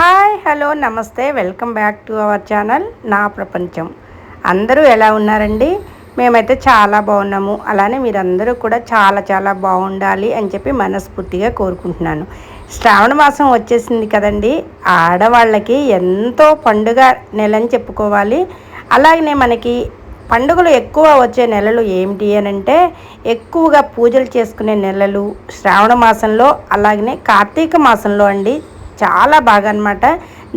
Hi hello నమస్తే welcome back to our channel నా ప్రపంచం. అందరూ ఎలా ఉన్నారండి? మేమైతే చాలా బాగున్నాము. అలానే మీరందరూ కూడా చాలా చాలా బాగుండాలి అని చెప్పి మనస్ఫూర్తిగా కోరుకుంటున్నాను. శ్రావణ మాసం వచ్చేసింది కదండి. ఆడవాళ్ళకి ఎంతో పండుగ నెలని చెప్పుకోవాలి. అలాగనే మనకి పండుగలు ఎక్కువ వచ్చే నెలలు ఏమిటి అని అంటే ఎక్కువగా పూజలు చేసుకునే నెలలు శ్రావణ మాసంలో, అలాగనే కార్తీక మాసంలో అండి. చాలా బాగా అనమాట.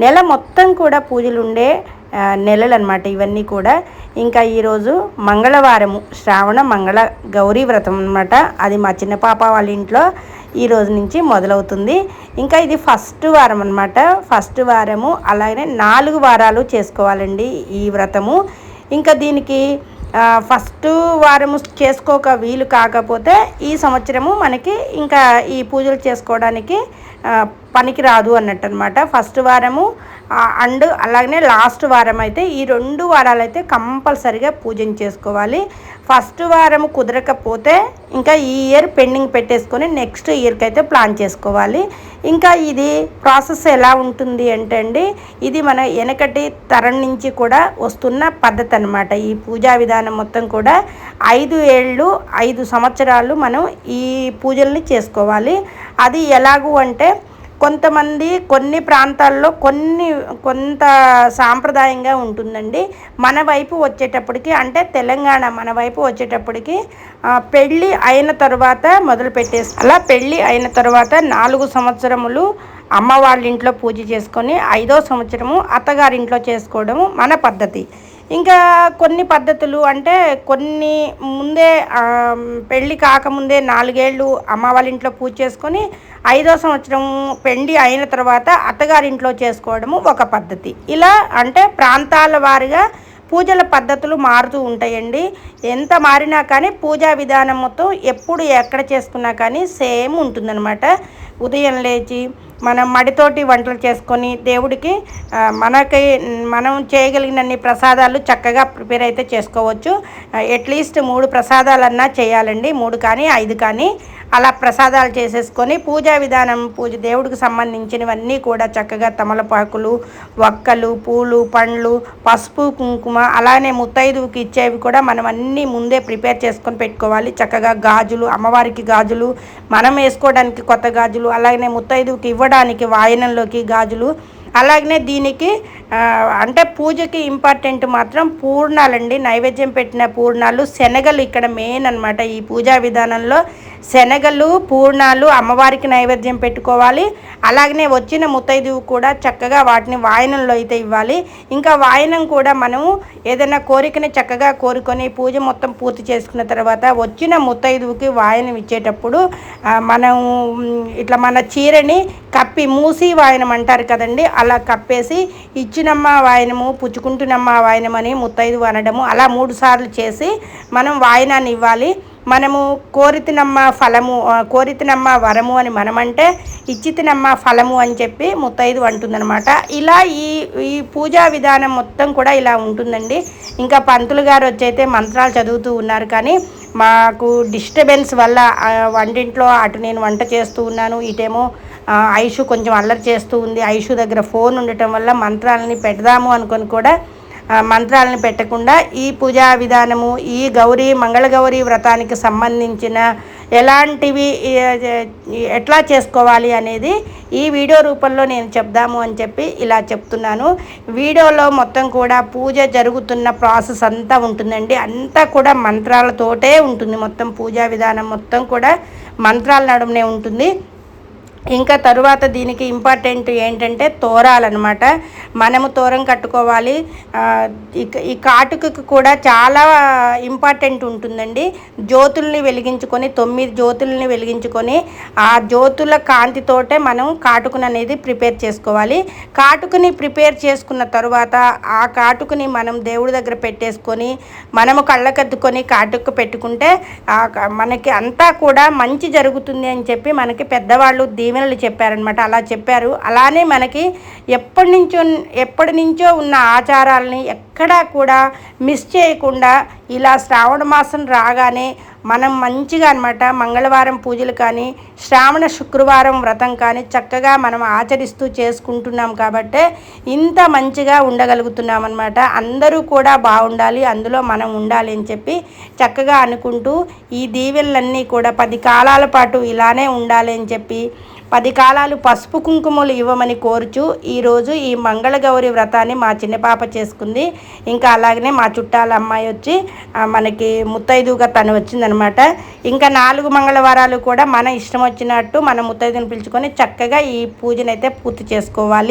నెల మొత్తం కూడా పూజలు ఉండే నెలలు అనమాట ఇవన్నీ కూడా. ఇంకా ఈరోజు మంగళవారము, శ్రావణ మంగళ గౌరీ వ్రతం అనమాట. అది మా చిన్న పాప వాళ్ళ ఇంట్లో ఈరోజు నుంచి మొదలవుతుంది. ఇంకా ఇది ఫస్ట్ వారం అనమాట. ఫస్ట్ వారము, అలాగే 4 వారాలు చేసుకోవాలండి ఈ వ్రతము. ఇంకా దీనికి ఫస్ట్ వారము చేసుకోక వీలు కాకపోతే ఈ సంవత్సరము మనకి ఇంకా ఈ పూజలు చేసుకోవడానికి పనికి రాదు అన్నట్టు అనమాట. ఫస్ట్ వారము అండ్ అలాగనే లాస్ట్ వారం అయితే ఈ 2 వారాలు అయితే కంపల్సరిగా పూజను చేసుకోవాలి. ఫస్ట్ వారం కుదరకపోతే ఇంకా ఈ ఇయర్ పెండింగ్ పెట్టేసుకొని నెక్స్ట్ ఇయర్కి అయితే ప్లాన్ చేసుకోవాలి. ఇంకా ఇది ప్రాసెస్ ఎలా ఉంటుంది అంటే అండి, ఇది మన వెనకటి తరం నుంచి కూడా వస్తున్న పద్ధతి అనమాట. ఈ పూజా విధానం మొత్తం కూడా 5 ఏళ్ళు 5 సంవత్సరాలు మనం ఈ పూజల్ని చేసుకోవాలి. అది ఎలాగూ అంటే కొంతమంది కొన్ని ప్రాంతాల్లో కొంత సాంప్రదాయంగా ఉంటుందండి. మన వైపు వచ్చేటప్పటికి అంటే తెలంగాణ మన వైపు వచ్చేటప్పటికి పెళ్ళి అయిన తర్వాత మొదలు పెట్టేసి అలా పెళ్ళి అయిన తర్వాత 4 సంవత్సరములు అమ్మ వాళ్ళ ఇంట్లో పూజ చేసుకొని 5వ సంవత్సరము అత్తగారింట్లో చేసుకోవడము మన పద్ధతి. ఇంకా కొన్ని పద్ధతులు అంటే కొన్ని ముందే పెళ్ళి కాకముందే 4 ఏళ్ళు అమ్మ వాళ్ళ ఇంట్లో పూజ చేసుకొని 5వ సంవత్సరం పెళ్ళి అయిన తర్వాత అత్తగారింట్లో చేసుకోవడము ఒక పద్ధతి. ఇలా అంటే ప్రాంతాల వారిగా పూజల పద్ధతులు మారుతూ ఉంటాయండి. ఎంత మారినా కానీ పూజా విధానం మొత్తం ఎప్పుడు ఎక్కడ చేసుకున్నా కానీ సేమ్ ఉంటుందన్నమాట. ఉదయం లేచి మనం మడితోటి వంటలు చేసుకొని దేవుడికి మనం చేయగలిగినన్ని ప్రసాదాలు చక్కగా ప్రిపేర్ అయితే చేసుకోవచ్చు. అట్లీస్ట్ 3 ప్రసాదాలన్నా చేయాలండి. 3 కానీ 5 కానీ అలా ప్రసాదాలు చేసేసుకొని పూజా విధానం దేవుడికి సంబంధించినవన్నీ కూడా చక్కగా తమలపాకులు, వక్కలు, పూలు, పండ్లు, పసుపు, కుంకుమ, అలానే ముత్తైదువుకి ఇచ్చేవి కూడా మనం అన్నీ ముందే ప్రిపేర్ చేసుకొని పెట్టుకోవాలి. చక్కగా గాజులు, అమ్మవారికి గాజులు, మనం వేసుకోవడానికి కొత్త గాజులు, అలాగనే ముత్తైదువుకి ఇవ్వడానికి వాయనంలోకి గాజులు. అలాగనే దీనికి అంటే పూజకి ఇంపార్టెంట్ మాత్రం పూర్ణాలండి. నైవేద్యం పెట్టిన పూర్ణాలు, శనగలు ఇక్కడ మెయిన్ అనమాట. ఈ పూజా విధానంలో శనగలు, పూర్ణాలు అమ్మవారికి నైవేద్యం పెట్టుకోవాలి. అలాగనే వచ్చిన ముత్తైదువు కూడా చక్కగా వాటిని వాయనంలో అయితే ఇవ్వాలి. ఇంకా వాయనం కూడా మనము ఏదైనా కోరికని చక్కగా కోరుకొని పూజ మొత్తం పూర్తి చేసుకున్న తర్వాత వచ్చిన ముత్తైదువుకి వాయనం ఇచ్చేటప్పుడు మనం ఇట్లా మన చీరని కప్పి మూసి వాయనం అంటారు కదండి, అలా కప్పేసి ఇచ్చినమ్మ వాయనము, పుచ్చుకుంటున్నమ్మ వాయనం అని ముత్తైదువు అనడము, అలా 3 సార్లు చేసి మనం వాయనాన్ని ఇవ్వాలి. మనము కోరితినమ్మ ఫలము, కోరితినమ్మ వరము అని మనమంటే ఇచ్చితినమ్మ ఫలము అని చెప్పి ముత్తైదు అంటుందన్నమాట. ఇలా ఈ పూజా విధానం మొత్తం కూడా ఇలా ఉంటుందండి. ఇంకా పంతులు గారు వచ్చైతే మంత్రాలు చదువుతూ ఉన్నారు, కానీ మాకు డిస్టర్బెన్స్ వల్ల వంటింట్లో అటు నేను వంట చేస్తూ ఉన్నాను, ఇటేమో ఐషు కొంచెం అల్లరి చేస్తూ ఉంది. ఐషు దగ్గర ఫోన్ ఉండటం వల్ల మంత్రాలని పెడదాము అనుకొని కూడా మంత్రాలను పెట్టకుండా ఈ పూజా విధానము, ఈ మంగళగౌరీ వ్రతానికి సంబంధించిన ఎలాంటివి ఎట్లా చేసుకోవాలి అనేది ఈ వీడియో రూపంలో నేను చెప్దాము అని చెప్పి ఇలా చెప్తున్నాను. వీడియోలో మొత్తం కూడా పూజ జరుగుతున్న ప్రాసెస్ అంతా ఉంటుందండి. అంతా కూడా మంత్రాలతోటే ఉంటుంది. మొత్తం పూజా విధానం మొత్తం కూడా మంత్రాల నడుమనే ఉంటుంది. ఇంకా తరువాత దీనికి ఇంపార్టెంట్ ఏంటంటే తోరాలన్నమాట. మనము తోరం కట్టుకోవాలి. ఈ కాటుకకు కూడా చాలా ఇంపార్టెంట్ ఉంటుందండి. జ్యోతుల్ని వెలిగించుకొని 9 జ్యోతుల్ని వెలిగించుకొని ఆ జ్యోతుల కాంతితోటే మనం కాటుకను అనేది ప్రిపేర్ చేసుకోవాలి. కాటుకని ప్రిపేర్ చేసుకున్న తర్వాత ఆ కాటుకని మనం దేవుడి దగ్గర పెట్టేసుకొని మనము కళ్ళకద్దుకొని కాటుక పెట్టుకుంటే మనకి అంతా కూడా మంచి జరుగుతుంది అని చెప్పి మనకి పెద్దవాళ్ళు దీవెనలు చెప్పారనమాట. అలా చెప్పారు. అలానే మనకి ఎప్పటి నుంచో ఉన్న ఆచారాలని ఎక్కడా కూడా మిస్ చేయకుండా ఇలా శ్రావణ మాసం రాగానే మనం మంచిగా అనమాట మంగళవారం పూజలు కానీ శ్రావణ శుక్రవారం వ్రతం కానీ చక్కగా మనం ఆచరిస్తూ చేసుకుంటున్నాం కాబట్టి ఇంత మంచిగా ఉండగలుగుతున్నాం అనమాట. అందరూ కూడా బాగుండాలి, అందులో మనం ఉండాలి అని చెప్పి చక్కగా అనుకుంటూ ఈ దీవెనలన్నీ కూడా 10 కాలాల పాటు ఇలానే ఉండాలి అని చెప్పి 10 కాలాలు పసుపు కుంకుమలు ఇవ్వమని కోరుచు ఈరోజు ఈ మంగళగౌరి వ్రతాన్ని మా చిన్న పాప చేసుకుంది. ఇంకా అలాగనే మా చుట్టాల అమ్మాయి వచ్చి మనకి ముత్తైదుగా తను వచ్చిందనమాట. ఇంకా 4 మంగళవారాలు కూడా మన ఇష్టం వచ్చినట్టు మన ముత్తైదుని పిలుచుకొని చక్కగా ఈ పూజనైతే పూర్తి చేసుకోవాలి.